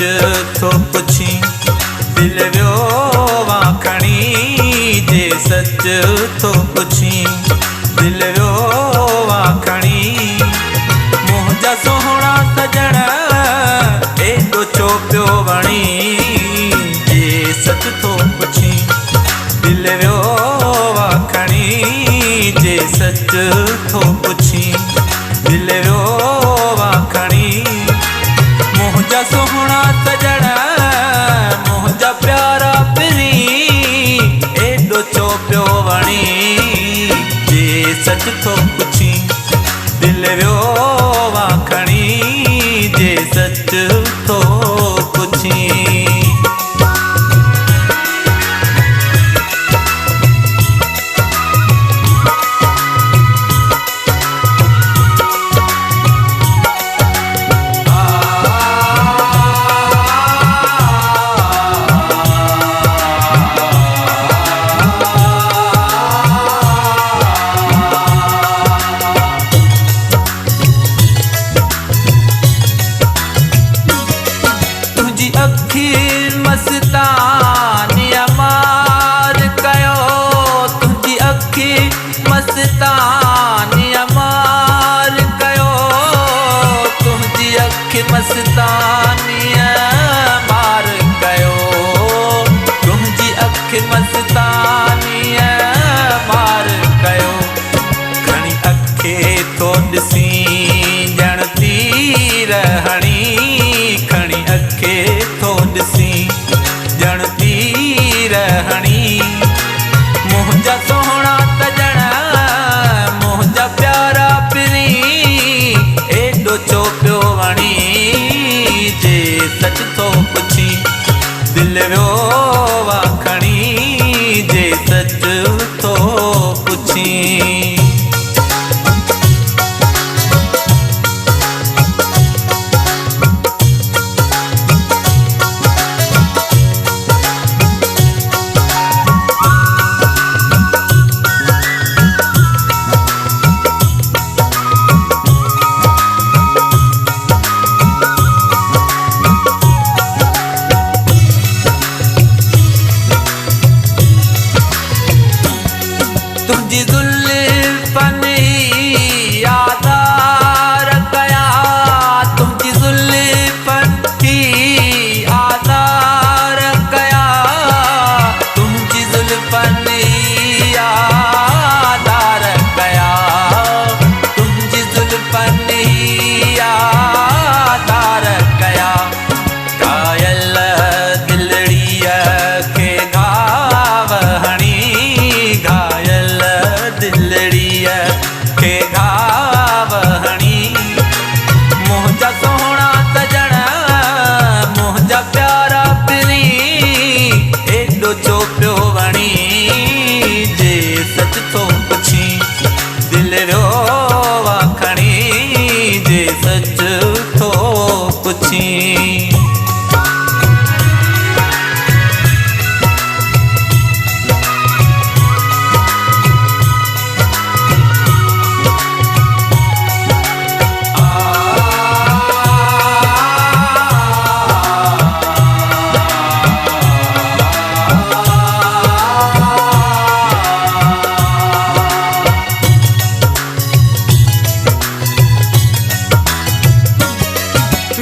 थो पुछी दिल वियो वाखणी जे सच थो पुछी दिल वियो वाखणी मुंहिंजा सोहणा सजण एॾो छो पियो वणी जे सच थो पुछी दिल वियो वाखणी जे सच थो पुछी दिल वियो वाखणी मुंहिंजा सोहणा सजण मुंहिंजा प्यारा पिरी एॾो छो पियो वणी जे सच थो पुछी दिल वियो वाखणी जे सच थो पुछी अखियुनि मस्तानीअ मार कयो तुंहिंजी अखि मस्तानीअ मार कयो तुंहिंजी अखि मस्तानीअ मार कयो तुंहिंजी अखि मस्तानीअ मार कयो खणी अखे थो ॾिसी ॼण तीर हणी खणी अखे थो ॾिसी ॼण तीर हणी मुंहिंजा सोहणा सजण मुंहिंजा प्यारा पिरी एॾो छो पियो वणी जे सच थो पुछी दिल वियो वाखणी जे सच थो पुछी तुंहिंजी ज़ुल्फ़नि आधार कया तुंहिंजी ज़ुल्फ़नि आधार कया तुंहिंजी ज़ुल्फ़नि आधार कया तुंहिंजी ज़ुल्फ़नि आधार कया घायल दिलड़ीअ खे घाव हणी घायल दिलड़ीअ खे घाव हणी मुंहिंजा सोहणा सजण मुंहिंजा प्यारा पिरी एॾो छो पियो वणी जे सच थो पुछी दिल वियो वाखणी जे सच थो पुछी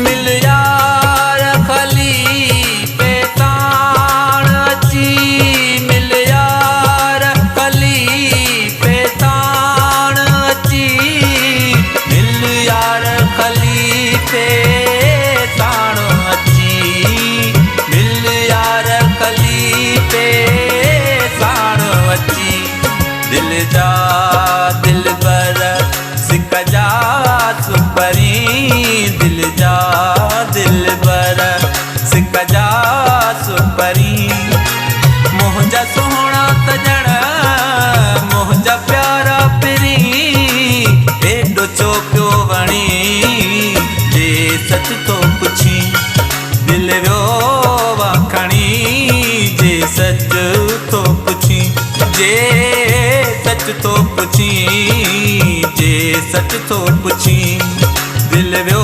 मिल यार खलीफ़े ताण अची मिल यार खलीफ़े ताण अची मिल यार खलीफ़े ताण अची मिल यार खलीफ़े ताण अची दिल जा दिलबर सिक जा सुपरी दिल जा दिलबर सिक जा सुपरी मुंहिंजा सोहणा सजण मुंहिंजा प्यारा पिरी एॾो छो पियो वणी जे सच थो पुछी दिल वियो वाखणी जे सच थो पुछी जे सच थो पुछी जे सच थो पुछी दिल वियो